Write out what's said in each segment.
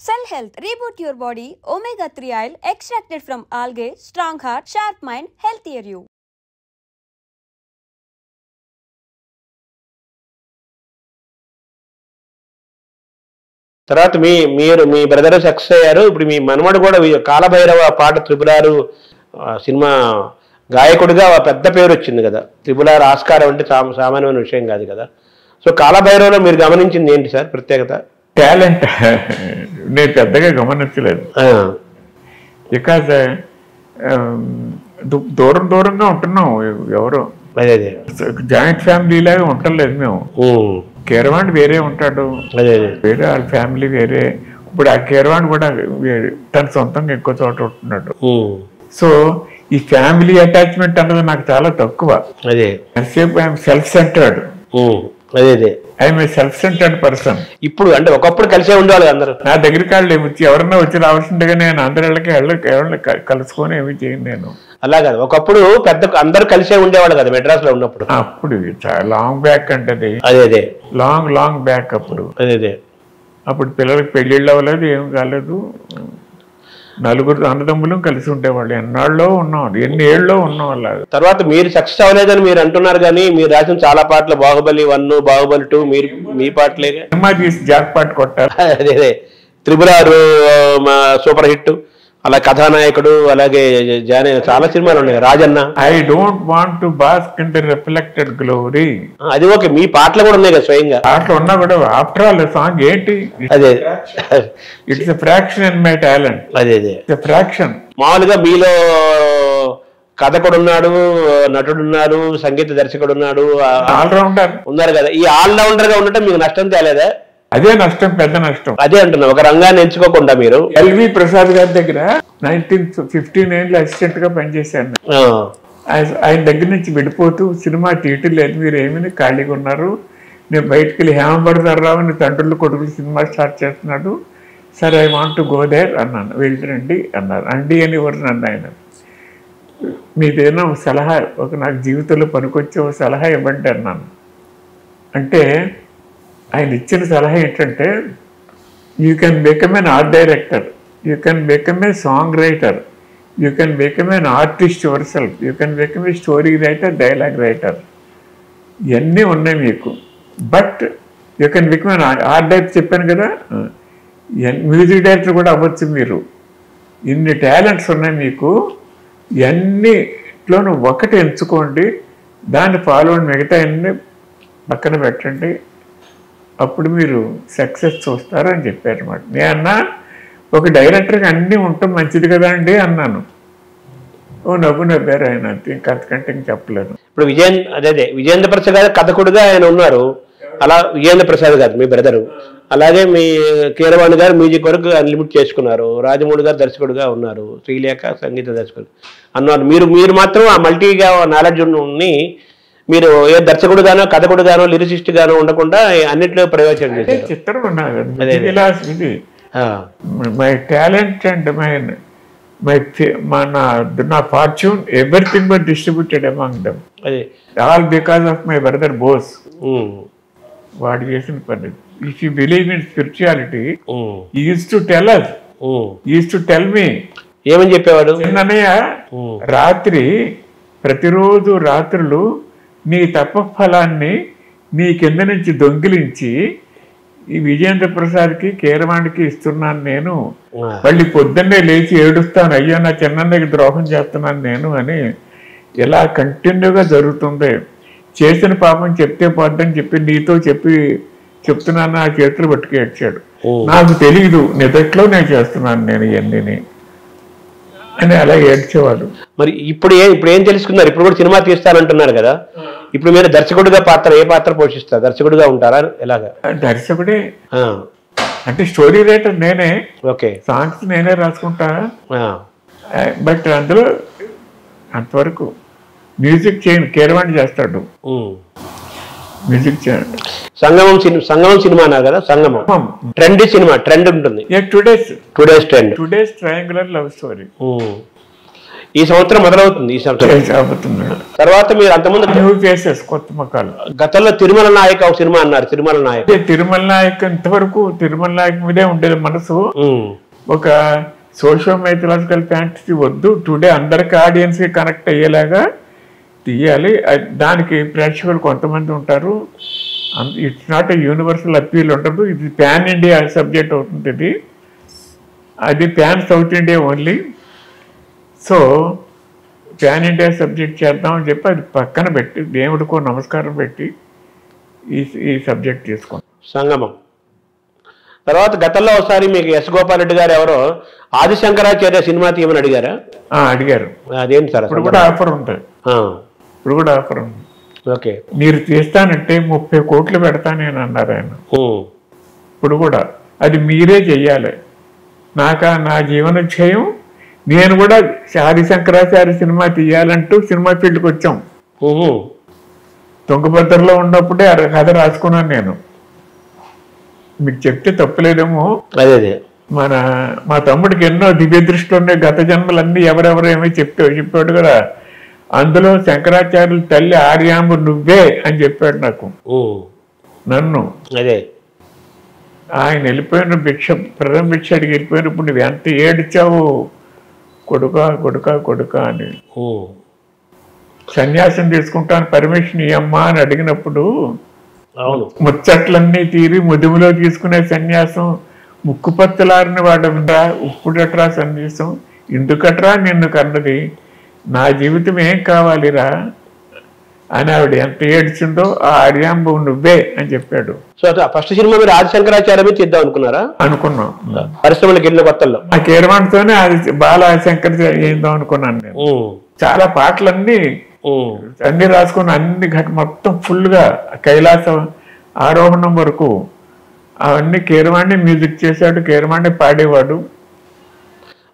Cell Health, reboot your body, omega-3 oil extracted from algae, strong heart, sharp mind, healthier you. తర్వాత మీ brother success అయ్యారు. ఇప్పుడు మీ మనవడు కూడా కాలభైరవ పాట త్రిపులారు సినిమా గాయకుడిగా పెద్ద పేరు వచ్చింది కదా. త్రిపులారు ఆస్కారం అంటే సామాన్యమైన విషయం కాదు కదా. సో కాలభైరవలో మీరు గమనించింది ఏంటి సార్ ప్రత్యేకత? టాలెంట్ నేను పెద్దగా గమనించలేదు. బికాజ్ దూరంగా ఉంటున్నాం. ఎవరు అదే జాయింట్ ఫ్యామిలీ లాగా ఉండలేదు మేము. కీరవాణి వేరే ఉంటాడు, వేరే వాళ్ళ ఫ్యామిలీ వేరే. ఇప్పుడు ఆ కీరవాణి కూడా తన సొంతంగా ఎక్కువ చోట ఉంటున్నాడు. సో ఈ ఫ్యామిలీ అటాచ్మెంట్ అన్నది నాకు చాలా తక్కువ. అదే ఐఎమ్ సెల్ఫ్ సెంటర్డ్. అదే I'm a self centred person. ఇప్పుడు అంటే ఒకప్పుడు కలిసే ఉండేవాళ్ళు అందరూ. నా దగ్గరికి వాళ్ళు వచ్చి ఎవరన్నా వచ్చి రావాల్సిందిగా నేను అందరిళ్ళకి ఎవరిని కలుసుకొని ఏమి చేయను నేను. అలా కాదు, ఒకప్పుడు అందరూ కలిసే ఉండేవాళ్ళు కదా మెడ్రాస్ లో ఉన్నప్పుడు. అప్పుడు లాంగ్ బ్యాక్ అంటే అదే లాంగ్ బ్యాక్. అప్పుడు అదే అప్పుడు పిల్లలకి పెళ్ళిళ్ళు అవ్వలేదు, ఏం కాలేదు. నలుగురు అన్నదమ్ములు కలిసి ఉండేవాళ్ళు. ఎన్ని ఏళ్ళలో ఉన్నాం అలా. తర్వాత మీరు సక్సెస్ అవ్వలేదని మీరు అంటున్నారు, కానీ మీరు రాసిన చాలా పాటలు బాహుబలి 1, బాహుబలి 2 మీ పాటలే. సినిమా తీసి జాక్ పాట కొట్టారు. అదే త్రిపులారు సూపర్ హిట్, అలా కథానాయకుడు, అలాగే చాలా సినిమాలు ఉన్నాయి. Rajanna, I don't want to bask in the reflected glory. అది ఓకే, మీ పాటలు కూడా ఉన్నాయి కదా స్వయంగా. పాటలు ఉన్నా కూడా ఆఫ్టర్ ఆల్ సాంగ్ ఏంటి? అదే it's a fraction in my talent. అదే ఫ్రాక్షన్. మామూలుగా మీలో కథకుడు ఉన్నాడు, నటుడు ఉన్నాడు, సంగీత దర్శకుడు ఉన్నాడు, ఆల్రౌండర్ ఉన్నారు కదా. ఈ ఆల్రౌండర్ గా ఉండటం మీకు నష్టం తేలేదా? అదే నష్టం, పెద్ద నష్టం. అదే అంటున్నా, ఒక రంగాన్ని ఎంచుకోకుండా మీరు. ఎల్వి ప్రసాద్ గారి దగ్గర 1915 అసిస్టెంట్ గా పనిచేశాను. ఆయన దగ్గర నుంచి విడిపోతూ సినిమా థియేటర్ లేదు, మీరు ఏమైనా ఖాళీగా ఉన్నారు, నేను బయటకు వెళ్ళి హేమభరతరావు అని తండ్రులు కొడుకులు సినిమా స్టార్ట్ చేస్తున్నాడు, సరే I want to go there అన్నాను. వెళ్ళిరండి అన్నారు. అండి అని ఎవరు నన్ను ఆయన, మీదేనా ఒక సలహా, నాకు జీవితంలో పనికొచ్చే ఒక సలహా ఇవ్వండి అన్నాను. అంటే ఆయన ఇచ్చిన సలహా ఏంటంటే, you can become an art director, you can become a song writer, you can become an artist your self, you can become a story writer, dialogue writer, ఇవన్నీ ఉన్నాయి మీకు. But you can become an art director చెప్పాను కదా, music director కూడా అవ్వచ్చు మీరు. ఇన్ని talents ఉన్నాయి మీకు, ఇవన్నిట్లోనూ ఒకటి ఎంచుకోండి, దాన్ని ఫాలో అండి, మిగతా అన్ని పక్కన పెట్టండి, అప్పుడు మీరు సక్సెస్ చూస్తారు అని చెప్పారు అనమాట. నేనన్నా ఒక డైరెక్టర్కి అన్నీ ఉండటం మంచిది కదా అండి అన్నాను. ఓ నవ్వారు ఆయన. అంతకంటే ఇంక చెప్పలేదు. ఇప్పుడు విజయేంద్ర ప్రసాద్ గారు కథకుడుగా ఆయన ఉన్నారు. అలా విజయేంద్ర ప్రసాద్ గారు మీ బ్రదరు, అలాగే మీ కీరవాణి గారు మ్యూజిక్ వరకు అన్లిమిట్ చేసుకున్నారు, రాజమౌళి గారు దర్శకుడుగా ఉన్నారు, శ్రీలేఖ సంగీత దర్శకుడు అన్నారు. మీరు మాత్రం ఆ మల్టీగా నాలెడ్జ్ ఉన్ని మీరు ఏ దర్శకుడుగానో కథకుడుగానో లిరిసిస్ట్ గానో ఉండకుండా అన్నింటిలో ప్రయోజనం చేశారు. చిత్రం ఇది మై టాలెంట్ అండ్ నా fortune everything but distributed among them, all because of my brother Bose. వాడు చేసిన పని. If you believe in spirituality, he used to tell us, he used to tell me. ఏమని చెప్పేవాడు? అన్నయ్య, రాత్రి ప్రతిరోజు రాత్రులు నీ తపఫలాన్ని నీ కింద నుంచి దొంగిలించి ఈ విజయేంద్ర ప్రసాద్కి కీరవాణికి ఇస్తున్నాను నేను, మళ్ళీ పొద్దున్నే లేచి ఏడుస్తాను, అయ్యో నా చిన్నకి ద్రోహం చేస్తున్నాను నేను అని ఇలా కంటిన్యూగా జరుగుతుంది. చేసిన పాపం చెప్తే పోద్దని చెప్పి నీతో చెప్తున్నాను, నా చేతులు పట్టుకు ఏడ్చాడు. నాకు తెలియదు నిజట్లో నేను చేస్తున్నాను నేను ఇవన్నీ అని అలా ఏడ్చేవాడు. మరి ఇప్పుడు ఏం తెలుసుకున్నారు? ఇప్పుడు కూడా సినిమా తీస్తానంటున్నారు కదా, ఇప్పుడు మీరు దర్శకుడిగా ఏ పాత్ర పోషిస్తారు? దర్శకుడిగా ఉంటారా? ఎలాగా? దర్శకుడే అంటే స్టోరీ రైటర్ నేనే, ఓకే, సాంగ్స్ నేనే రాసుకుంటా. బట్ అందులో అంతవరకు మ్యూజిక్ కీరవాణి చేస్తాడు. మ్యూజిక్ సంగమం సినిమా అన్నారు కదా, సంగమం ట్రెండ్ ఉంటుంది. Today's trend, today's triangular love story. ఈ సంవత్సరం మొదలవుతుంది. ఈ సంవత్సరం తర్వాత మీరు అంతకుముందు కొత్త ముఖాలు గతంలో తిరుమల నాయక్ ఒక సినిమా అన్నారు. తిరుమల నాయక్ ఇంతవరకు తిరుమల నాయక్ మీదే ఉండేది మనసు. ఒక సోషియో మైథలాజికల్ ఫ్యాంటసీ వద్దు, టుడే అందరికి ఆడియన్స్ కి కనెక్ట్ అయ్యేలాగా తీయాలి. దానికి ప్రేక్షకులు కొంతమంది ఉంటారు. It's not a universal appeal ఉండదు. ఇది ప్యాన్ ఇండియా సబ్జెక్ట్ అవుతుంది. అది pan south India only. So pan India subject చేద్దామని చెప్పి అది పక్కన పెట్టి దేవుడికో నమస్కారం పెట్టి ఈ సబ్జెక్ట్ తీసుకున్నాం. సంగమం తర్వాత గతంలో ఒకసారి మీకు ఎస్ గోపాల్ రెడ్డి గారు ఎవరో ఆదిశంకరాచార్య సినిమా తీయమని అడిగారా? అడిగారు. అదేంటి సార్? ఇప్పుడు కూడా ఆఫర్ ఉంటుంది. ఇప్పుడు కూడా ఆఫర్ ఉంది. ఓకే, మీరు తీస్తానంటే 30 కోట్లు పెడతా నేను అన్నారు ఆయన. ఇప్పుడు కూడా అది మీరే చెయ్యాలి. నా జీవనోధ్యేయం. నేను కూడా ఆదిశంకరాచార్య సినిమా తీయాలంటూ సినిమా ఫీల్డ్కి వచ్చాం. తుంగభద్రలో ఉన్నప్పుడే కథ రాసుకున్నాను నేను. మీకు చెప్తే తప్పులేదేమో. మా తమ్ముడికి ఎన్నో దివ్య దృష్టిలో ఉండే గత జన్మలన్నీ ఎవరెవరేమో చెప్పాడు కదా. అందులో శంకరాచార్యుల తల్లి ఆర్యాంబు నువ్వే అని చెప్పాడు నాకు. నన్ను ఆయన వెళ్ళిపోయిన ప్రథమ భిక్ష అడిగి వెళ్ళిపోయినప్పుడు నువ్వు ఎంత ఏడ్చావు కొడుకా అని. సన్యాసం తీసుకుంటాను పర్మిషన్ ఇయ్యమ్మా అని అడిగినప్పుడు ముచ్చట్లన్నీ తీరి ముదుములో తీసుకునే సన్యాసం ముక్కుపత్తులారిన వాడరా ఉప్పుడట్రా సన్యాసం ఎందుకట్రా నిన్ను కన్నది, నా జీవితం ఏం కావాలిరా అని ఆవిడ ఎంత ఏడ్చిందో ఆ ఆర్యాంబు నువ్వే అని చెప్పాడు. సో ఫస్ట్ సినిమా మీరు ఆదిశంకరాచార్య చేద్దాం అనుకున్నారా? అనుకున్నాం. పరిశ్రమలకు వెళ్ళిన కొత్తల్లో ఆ కీరవాణితోనే బాల శంకరాచార్య చేద్దాం అనుకున్నాను నేను. చాలా పాటలన్నీ అన్ని రాసుకుని అన్ని మొత్తం ఫుల్ గా కైలాసం ఆరోహణం వరకు అవన్నీ కీరవాణి మ్యూజిక్ చేశాడు, కీరవాణి పాడేవాడు.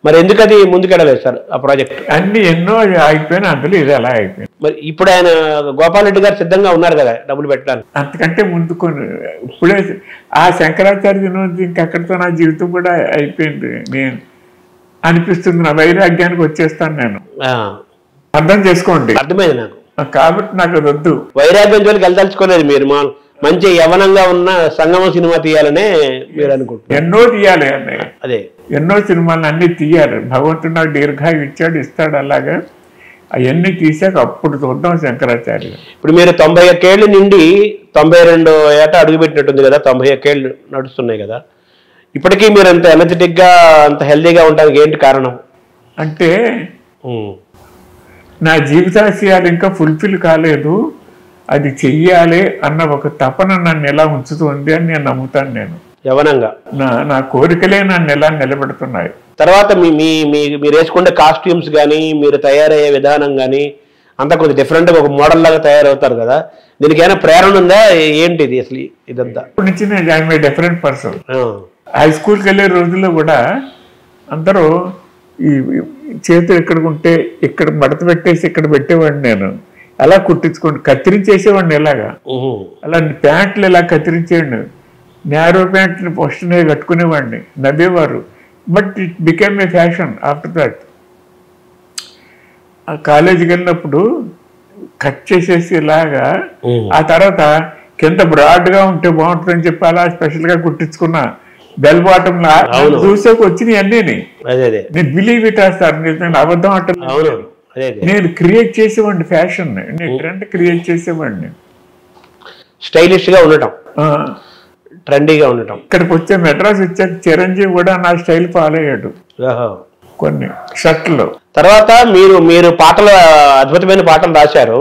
మరి ఎందుకు అది ముందుకెళ్ళలేదు సార్ ఆ ప్రాజెక్ట్? అన్ని ఎన్నో ఆగిపోయినా అందులో ఇది అలా అయిపోయింది. మరి ఇప్పుడు ఆయన గోపాల్ రెడ్డి గారు సిద్ధంగా ఉన్నారు కదా డబ్బులు పెట్టడానికి? అంతకంటే ముందుకు ఇప్పుడే ఆ శంకరాచార్య ఇంకక్కడితో నా జీవితం కూడా అయిపోయింది నేను అనిపిస్తుంది. నా వైరాగ్యానికి వచ్చేస్తాను నేను. అర్థం చేసుకోండి. అర్థమైంది నాకు. కాబట్టి నాకు అది వద్దు. వైరాగ్యం జోలికి వెళ్ళదలుచుకోలేదు మీరు. మంచి యవనంగా ఉన్న సంగమం సినిమా తీయాలనే మీరు అనుకుంటున్నారు? ఎన్నో తీయాలి అన్నయ్య. అదే ఎన్నో సినిమాలు అన్ని తీయాలి. భగవంతుడు నాకు దీర్ఘాయు ఇచ్చాడు, ఇస్తాడు. అలాగా అవన్నీ తీసాక అప్పుడు చూద్దాం శంకరాచార్య. ఇప్పుడు మీరు 91 ఏళ్ళ నుండి 92 ఏట అడుగుపెట్టినట్టుంది కదా. 91 ఏళ్ళు నడుస్తున్నాయి కదా. ఇప్పటికీ మీరు అంత ఎనర్జెటిక్ గా అంత హెల్దీగా ఉండడానికి ఏంటి కారణం? అంటే నా జీవితాశయాలు ఇంకా ఫుల్ఫిల్ కాలేదు. అది చెయ్యాలి అన్న ఒక తపన నన్ను ఎలా ఉంచుతుంది అని నేను నమ్ముతాను. నేను యవనంగా నా కోరికలే నన్ను ఎలా నిలబెడుతున్నాయి. తర్వాత మీరు వేసుకునే కాస్ట్యూమ్స్ కానీ మీరు తయారయ్యే విధానం కానీ అంతా కొంచెం డిఫరెంట్గా ఒక మోడల్ లాగా తయారవుతారు కదా. దీనికి ఏమైనా ప్రేరణ ఉందా ఏంటిది అసలు ఇదంతా? ఇప్పటి నుంచి నేను I'm a different person. High స్కూల్కి వెళ్ళే రోజుల్లో కూడా అందరూ ఈ చేతులు ఎక్కడికి ఉంటే ఇక్కడ మడత పెట్టేసి ఇక్కడ పెట్టేవాడిని. నేను అలా కుట్టించుకోండి కత్తిరించేసేవాడిని. ఎలాగా అలా ప్యాంట్లు ఇలా కత్తిరించేవాడిని. నేరో ప్యాంట్లు ఫస్ట్ నేను కట్టుకునేవాడిని. నవ్వేవారు. But it became a fashion after that. ఆ కాలేజీకి వెళ్ళినప్పుడు కట్ చేసేసి ఇలాగా ఆ తర్వాత కింద బ్రాడ్గా ఉంటే బాగుంటుందని చెప్పి అలా స్పెషల్గా కుట్టించుకున్నా. బెల్ బాటమ్ చూసాక వచ్చినాయి అన్నీ. నేను బిలీవ్ ఇట్ సార్, నేను అబద్ధం అంటాను. నేను క్రియేట్ చేసేవాడిని ఫ్యాషన్. నేను ట్రెండ్ క్రియేట్ చేసేవాడిని. స్టైలిష్ గా ఉండటం, ట్రెండీగా ఉండటం. ఇక్కడికి వచ్చే మెడ్రాస్ వచ్చాక చిరంజీవి కూడా నా స్టైల్ ఫాలో అయ్యాడు కొన్ని షర్ట్లు. తర్వాత మీరు పాటలు అద్భుతమైన పాటలు రాశారు.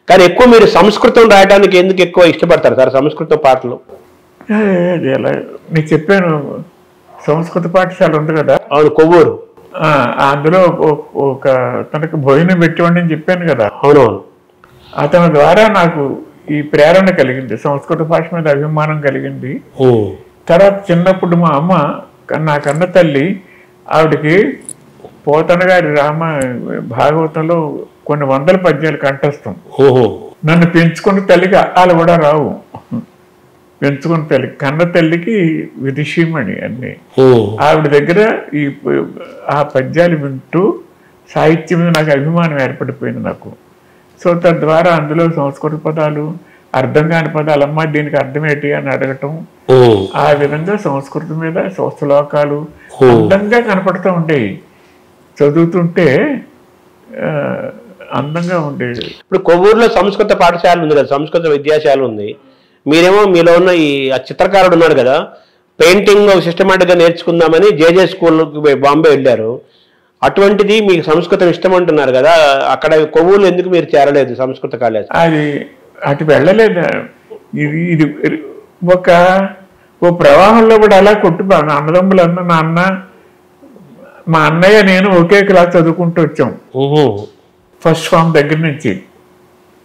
కానీ ఎక్కువ మీరు సంస్కృతం రాయడానికి ఎందుకు ఎక్కువ ఇష్టపడతారు సార్? సంస్కృతం పాటలు నీకు చెప్పాను. సంస్కృత పాఠశాల ఉంది కదా. అవును, కొవ్వూరు. అందులో ఒక తనకు భోజనం పెట్టేవాడిని అని చెప్పాను కదా. అవునవును. అతని ద్వారా నాకు ఈ ప్రేరణ కలిగింది. సంస్కృత భాష మీద అభిమానం కలిగింది. తర్వాత చిన్నప్పుడు మా అమ్మ నా కన్న తల్లి ఆవిడకి పోతన గారి భాగవతంలో కొన్ని 100 పద్యాలు కంఠస్థం. నన్ను పెంచుకున్న తల్లికి వాళ్ళు కూడా రావు. పెంచుకున్న తల్లి కన్న తల్లికి విదుషీమణి అన్ని. ఆవిడ దగ్గర ఆ పద్యాలు వింటూ సాహిత్యం మీద నాకు అభిమానం ఏర్పడిపోయింది నాకు. సో తద్వారా అందులో సంస్కృత పదాలు, అర్థం కాని పదాలు, అమ్మ దీనికి అర్థం ఏంటి అని అడగటం, ఆ విధంగా సంస్కృతం మీద శ్లోకాలు అందంగా కనపడుతూ ఉండేవి. చదువుతుంటే అందంగా ఉండేది. ఇప్పుడు కొవ్వూరులో సంస్కృత పాఠశాల ఉంది కదా, సంస్కృత విద్యాశాల ఉంది. మీరేమో మీలో ఉన్న ఈ చిత్రకారుడు ఉన్నాడు కదా, పెయింటింగ్ సిస్టమేటిక్గా నేర్చుకుందామని జేజే స్కూల్కి బాంబే వెళ్ళారు. అటువంటిది మీకు సంస్కృతం ఇష్టం అంటున్నారు కదా, అక్కడ కొవ్వూరులో ఎందుకు మీరు చేరలేదు సంస్కృత కాలేజ్? అది అటు వెళ్ళలేదు. ఇది ఓ ప్రవాహంలో కూడా అలా కొట్టుబాను. అన్నదమ్ములు నాన్న, మా అన్నయ్య నేను ఒకే క్లాస్ చదువుకుంటూ వచ్చాం ఫస్ట్ ఫామ్ దగ్గర నుంచి.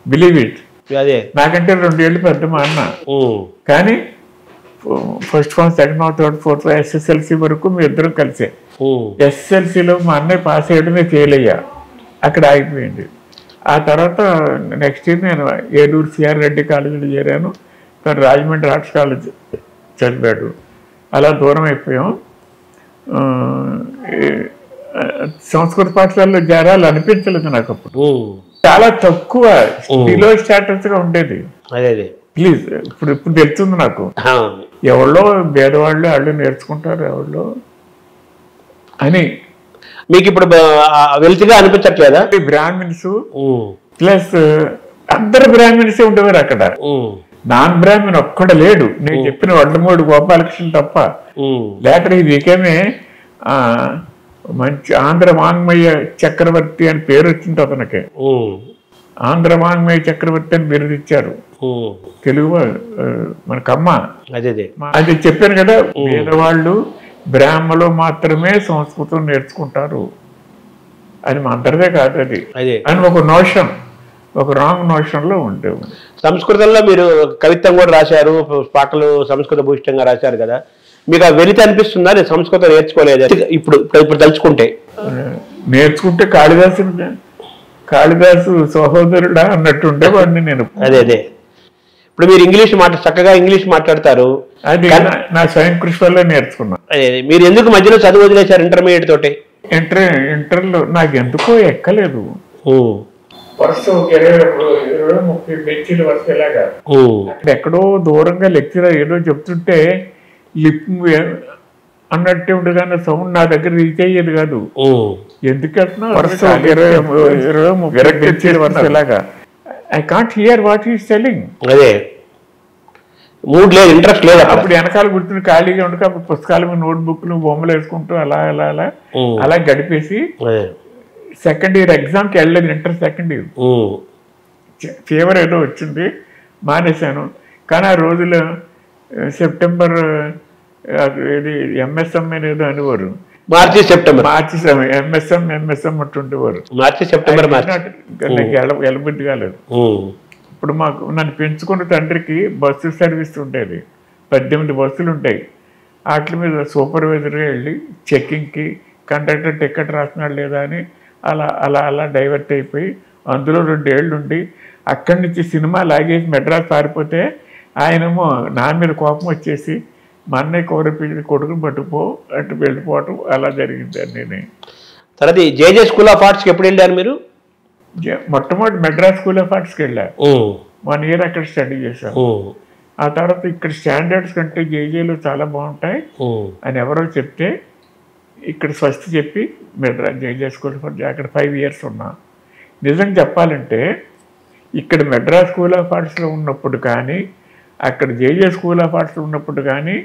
Believe it. అదే నాకంటే 2 ఏళ్ళు పెద్ద మా అన్న. కానీ first form, second form, third, fourth, SSLC వరకు మీ ఇద్దరం కలిసే. SSLCలో మా అన్నయ్య పాస్ అయ్యడమే ఫెయిల్ అయ్యా, అక్కడ ఆగిపోయింది. ఆ తర్వాత నెక్స్ట్ ఇయర్ నేను ఏలూరు సిఆర్ రెడ్డి కాలేజీలో చేరాను. తను రాజమండ్రి ఆర్ట్స్ కాలేజ్ చదివాడు. అలా దూరం అయిపోయాం. సంస్కృత పాఠశాలలో చేరాలి అనిపించలేదు నాకు అప్పుడు. చాలా తక్కువ బిలో స్టాటస్గా ఉండేది. ప్లీజ్ ఇప్పుడు తెలుస్తుంది నాకు. ఎవరో పేదవాళ్ళు వాళ్ళు నేర్చుకుంటారు ఎవరో అని. మీకు ఇప్పుడు వెల్తిగా అనిపించట్లేదా? బ్రాహ్మిన్స్ ప్లస్ అందరు బ్రాహ్మిన్స్ ఉండేవారు అక్కడ. నాన్ బ్రాహ్మణ్ ఒక్కడ లేడు. నేను చెప్పిన వడ్లమూడి గోపాలకృష్ణ తప్ప. లేటర్ ఈ వికేమే మంచి ఆంధ్ర వాంగ్మయ చక్రవర్తి అని పేరు వచ్చింది అతనికి. ఆంధ్ర వాంగ్మయ చక్రవర్తి అని బిరుదు ఇచ్చారు. తెలుగు మనకమ్మ. అది చెప్పాను కదా, పేదవాళ్ళు బ్రాహ్మలు మాత్రమే సంస్కృతం నేర్చుకుంటారు. అది మా అందరిదే కాదు అది అని ఒక నోషన్, ఒక రాంగ్ నోషన్ లో ఉండేవి. సంస్కృతంలో మీరు కవిత్వం కూడా రాశారు, పాటలు సంస్కృత భూయిష్టంగా రాశారు కదా, మీకు ఆ వెలితి అనిపిస్తుందా? నేను సంస్కృతం నేర్చుకోలేదు ఇప్పుడు తలుచుకుంటే. నేర్చుకుంటే కాళిదాసు సహోదరుడా అన్నట్టు ఉండేవాడిని నేను. అదే ఇప్పుడు మీరు చక్కగా ఇంగ్లీష్ మాట్లాడతారు. అది నా స్వయం కృషి వల్ల నేర్చుకున్నా. మీరు ఎందుకు మధ్యలో చదువు వదిలేశారు ఇంటర్మీడియట్ తోటి? ఇంటర్లో నాకు ఎందుకో ఎక్కలేదు. వరుస 20-30 బెంచీల వరుస ఇలాగా. అక్కడ ఎక్కడో దూరంగా లెక్చరర్ ఏదో చెప్తుంటే లిప్ అన్నట్టే ఉండదు కానీ సౌండ్ నా దగ్గర రీచ్ అయ్యేది కాదు. ఎందుకంటున్నా వరుస 20-30 బెంచీల వరుస ఇలాగా. I can't hear what is telling. అదే మూడ్ లేదు, ఇంట్రెస్ట్ లేదు. అప్పుడు వెనకాల గుర్తుని ఖాళీగా ఉండక అప్పుడు పుస్తకాలు మీద నోట్బుక్లు బొమ్మలు వేసుకుంటూ అలా గడిపేసి సెకండ్ ఇయర్ ఎగ్జామ్కి వెళ్ళలేదు. ఇంటర్ సెకండ్ ఇయర్ ఫీవర్ ఏదో వచ్చింది, మానేశాను. కానీ ఆ రోజులో సెప్టెంబర్ MSM ఏదో అనేవారు. మార్చి సెప్టెంబర్ ఎంఎస్ఎం అంటుండేవారు. మార్చి సెప్టెంబర్ వెళ్ళబుద్ధి కాలేదు. ఇప్పుడు నన్ను పెంచుకున్న తండ్రికి బస్సు సర్వీస్ ఉండేది. 18 బస్సులు ఉంటాయి. వాటి మీద సూపర్వైజర్గా వెళ్ళి చెక్కింగ్కి కండక్టర్ టికెట్ రాస్తున్నాడు లేదా అని అలా డైవర్ట్ అయిపోయి అందులో 2 ఏళ్ళు ఉండి అక్కడి నుంచి సినిమా లాగేసి మెడ్రాస్ పారిపోతే ఆయనేమో నా మీద కోపం వచ్చేసి మా అన్నయ్య కొడుకుని పట్టుకుపో అటు వెళ్ళిపోవటం అలా జరిగింది అన్నీ. తర్వాత జేజే స్కూల్ ఆఫ్ ఆర్ట్స్కి ఎప్పుడు వెళ్ళారు మీరు? మొట్టమొదటి మెడ్రాస్ స్కూల్ ఆఫ్ ఆర్ట్స్కి వెళ్ళారు. 1 ఇయర్ అక్కడ స్టడీ చేశాను. ఆ తర్వాత ఇక్కడ స్టాండర్డ్స్ కంటే జేజేలు చాలా బాగుంటాయి అని ఎవరో చెప్తే ఇక్కడ స్వస్తి చెప్పి మెడ్రాస్ జేజే స్కూల్ ఆఫ్ ఆర్ట్స్ అక్కడ 5 ఇయర్స్ ఉన్నా. నిజం చెప్పాలంటే ఇక్కడ మెడ్రాస్ స్కూల్ ఆఫ్ ఆర్ట్స్లో ఉన్నప్పుడు కానీ అక్కడ జేజే స్కూల్ ఆఫ్ ఆర్ట్స్లో ఉన్నప్పుడు కానీ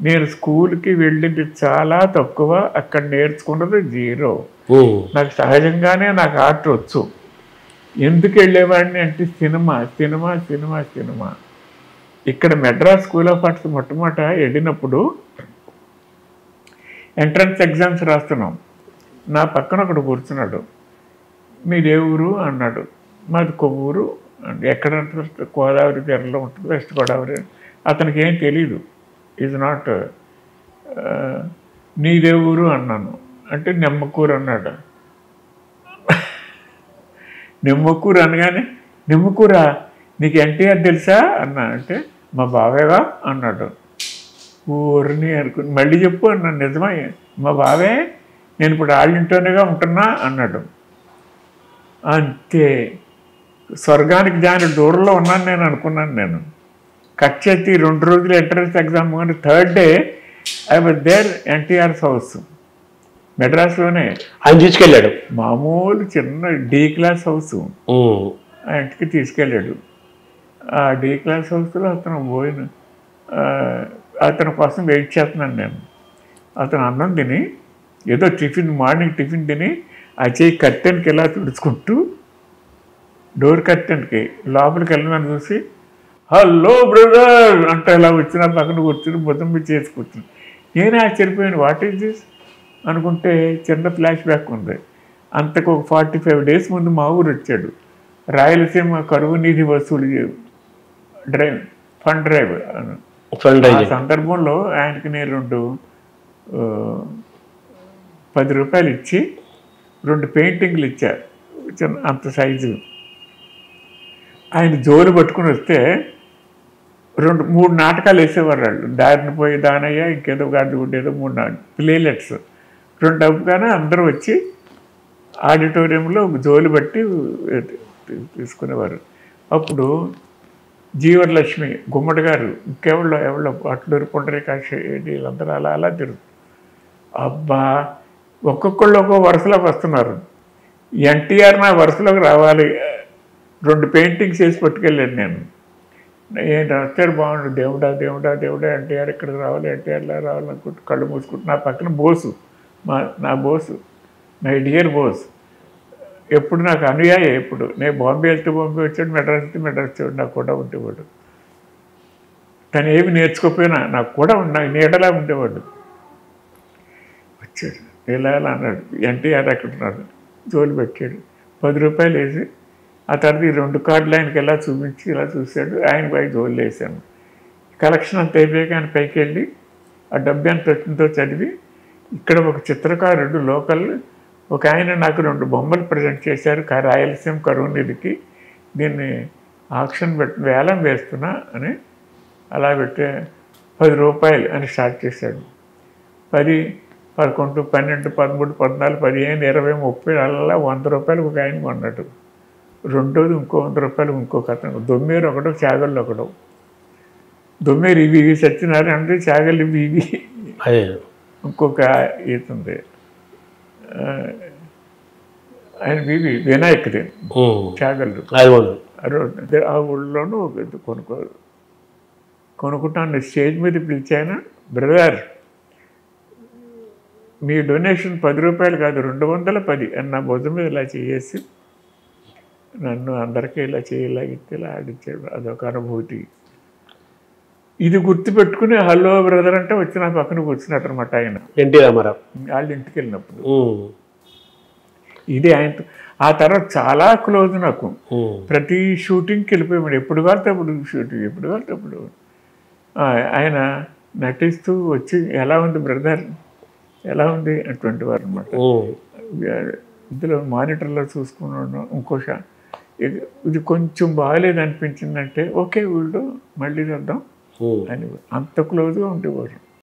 నేను స్కూల్కి వెళ్ళింది చాలా తక్కువ, అక్కడ నేర్చుకున్నది 0. నాకు సహజంగానే నాకు ఆర్ట్ వచ్చు. ఎందుకు వెళ్ళేవాడిని అంటే సినిమా. ఇక్కడ మెడ్రాస్ స్కూల్ ఆఫ్ ఆర్ట్స్ మొట్టమొదట వెళ్ళినప్పుడు ఎంట్రన్స్ ఎగ్జామ్స్ రాస్తున్నాం. నా పక్కన ఒకడు కూర్చున్నాడు. మీదే ఊరు అన్నాడు. మాది కొవ్వూరు. ఎక్కడ గోదావరి తీరంలో ఉంటుంది, వెస్ట్ గోదావరి. అతనికి ఏం తెలీదు. Is not. నీదే ఊరు అన్నాను. అంటే నిమ్మకూరు అన్నాడు. నిమ్మకూరు అనగానే నిమ్మకూరా నీకు NTR తెలుసా అన్నా. అంటే మా బావేవా అన్నాడు. ఊరిని అనుకుని మళ్ళీ చెప్పు అన్నాను. నిజమే మా బావే, నేను ఇప్పుడు వాళ్ళింట్లోనేగా ఉంటున్నా అన్నాడు. అంతే. స్వర్గానికి దాని దూరంలో ఉన్నాను నేను అనుకున్నాను. నేను కట్ చేసి 2 రోజులు ఎంట్రన్స్ ఎగ్జామ్ కానీ 3rd day I was there NTR's house మెడ్రాస్లోనే. ఆయన తీసుకెళ్ళాడు. మామూలు చిన్న D క్లాస్ హౌస్ ఆ ఇంటికి తీసుకెళ్ళాడు. ఆ D క్లాస్ హౌస్లో అతను పోయిన అతని కోసం వెయిట్ చేస్తున్నాను నేను. అతను అన్నం తిని ఏదో మార్నింగ్ టిఫిన్ తిని ఆ చెయ్యి కర్టెన్కి ఇలా తుడుచుకుంటూ డోర్ కర్టెన్కి లోపలికి వెళ్ళినాను చూసి హలో బ్రదర్ అంటే ఇలా వచ్చిన పక్కన కూర్చుని బుద్ధం మీద చేసి కూర్చుని నేనే ఆశ్చర్యపోయాను. వాట్ ఈజ్ దిస్ అనుకుంటే చిన్న ఫ్లాష్ బ్యాక్ ఉంది. అంతకు ఒక 45 days ముందు మా ఊరు వచ్చాడు. రాయలసీమ కరువు నిధి వసూలు ఫండ్ డ్రైవ్. ఆ సందర్భంలో ఆయనకి నేను 10 రూపాయలు ఇచ్చి 2 పెయింటింగ్లు ఇచ్చారు చిన్న అంత సైజు. ఆయన జోలు పట్టుకుని వస్తే 2-3 నాటకాలు వేసేవారు వాళ్ళు. దారిని పోయి దానయ్య ఇంకేదో గాడి ఉండేదో 3 ప్లేలెట్స్ 2 అవ్వగానే అందరూ వచ్చి ఆడిటోరియంలో జోలు బట్టి తీసుకునేవారు. అప్పుడు జీవలక్ష్మి గుమ్మడి గారు ఇంకెవళ్ళో అట్లూరు పుండరీకాక్షి వీళ్ళందరూ అలా తిరుగు. అబ్బా ఒక్కొక్కళ్ళు ఒక్కో వరుసలోకి వస్తున్నారు. ఎన్టీఆర్ నా వరుసలోకి రావాలి. 2 పెయింటింగ్స్ వేసి పట్టుకెళ్ళాను నేను. ఏంటి వస్తారు బాగుండు దేవుడా దేవుడా దేవుడా ఎన్టీఆర్ ఇక్కడికి రావాలి ఎన్టీఆర్లా రావాలనుకుంటూ కళ్ళు మూసుకుంటూ నా పక్కన బోసు నా బోసు మై డియర్ బోస్ ఎప్పుడు నాకు అనుయాయి. ఎప్పుడు నేను బాంబే వెళ్తే బాంబే వచ్చాడు, మెడ్రాస్ వెళ్తే మెడ్రాస్ వచ్చాడు, నాకు కూడా ఉండేవాడు. తను ఏమి నేర్చుకోకపోయినా నాకు కూడా నాకు నీడలా ఉండేవాడు. వచ్చాడు ఇలా అన్నాడు ఎన్టీఆర్ ఎక్కడ ఉన్నాడు జోలు పెట్టాడు. 10 రూపాయలు వేసి ఆ తర్వాత ఈ 2 కార్డులు ఆయనకి ఎలా చూపించి ఇలా చూశాడు. ఆయన పై జోలు వేసాను. కలెక్షన్ అంత అయిపోయాక ఆయన పైకి వెళ్ళి ఆ డబ్బు ఎంత వచ్చిందో చదివి ఇక్కడ ఒక చిత్రకారుడు లోకల్ ఒక ఆయన నాకు 2 బొమ్మలు ప్రజెంట్ చేశారు రాయలసీమ కరువు నిధికి. దీన్ని ఆక్షన్ వేలం వేస్తున్నా అని అలా పెట్టే 10 రూపాయలు అని స్టార్ట్ చేశాడు. 10, 11, 12, 13, 14, 15, 20, 30 అలా 100 రూపాయలు ఒక ఆయన కొన్నాడు. రెండోది ఇంకో 100 రూపాయలు ఇంకొక అతను. దొమ్మేరు ఒకడు చాగళ్ళు ఒకడు. దొమ్మేరు ఇవి సత్యనారాయణ అంటే చాగళ్ళు ఇవి ఇంకొక ఈతుంది ఆయన వినాయకుడి చాగళ్ళు. ఆ ఊళ్ళోనూ కొనుక్కుంటాను. స్టేజ్ మీద పిలిచాను బ్రదర్ మీ డొనేషన్ 10 రూపాయలు కాదు 210 అని నా భుజం మీద ఇలా చేసి నన్ను అందరికీ ఇలా చేయలాగితే ఇలా ఆడించాడు. అదొక అనుభూతి. ఇది గుర్తుపెట్టుకుని హలో బ్రదర్ అంటే వచ్చి నా పక్కన కూర్చున్నట్టు అనమాట ఆయన ఎన్టీ రామారావు వాళ్ళ ఇంటికి వెళ్ళినప్పుడు. ఇది ఆయనతో ఆ తర్వాత చాలా క్లోజ్ నాకు. ప్రతి షూటింగ్కి వెళ్ళిపోయాడు. ఎప్పుడు కాలితే అప్పుడు షూటింగ్ ఎప్పుడు కాలితే అప్పుడు. ఆయన నటిస్తూ వచ్చి ఎలా ఉంది బ్రదర్ ఎలా ఉంది అటువంటి వారు అనమాట. ఇందులో మానిటర్లో చూసుకున్నాను. ఇంకోషా ఇది కొంచెం బాగాలేదు అనిపించిందంటే ఓకే వీళ్ళు మళ్ళీ చేద్దాం అని అంత క్లోజ్గా ఉండేవారు.